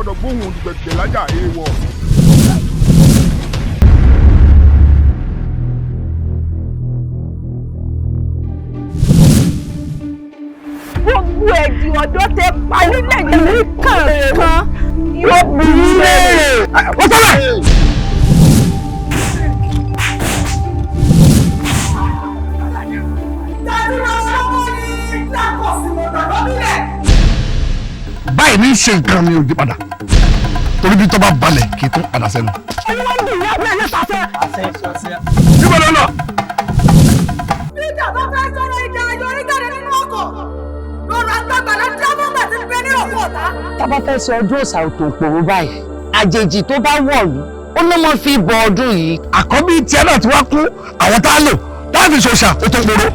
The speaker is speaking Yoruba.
gbọ́dọ̀ gbóhùn gbẹ̀gbẹ̀ lájà èèwọ̀. Gbogbo ẹ̀dì ọ̀dọ́ tẹ pa nílẹ̀ yìí kankan yóò bí ilé. Wọ́n sọ́lá! Báyìí ní ṣe nǹkan mi ò di padà torí bí tó bá balẹ̀ kì í tún padà sẹ́nu. Olúwa ń bìí lábẹ́ ẹ̀yẹ sàṣẹ. Níbo ló lọ? Nígbà tó fẹ́ sọ̀rọ̀ ìjà ayọ̀rí jáde nínú ọkọ̀, lọ́rọ̀ àgbàgbà láti dábọ́gbà ti gbé ní ọ̀pọ̀ ọ̀tá. Tá bá fẹ́ ṣe ọdún òòṣà òtò òpòrò báyìí, àjèjì tó bá wọ̀lú, ó ló mọ́ fi bọ ọdún yìí. Àkọ́bí tiẹ̀ náà ti wá kú àwọn tá a lò láti ṣòṣà ó tó gbòòrò.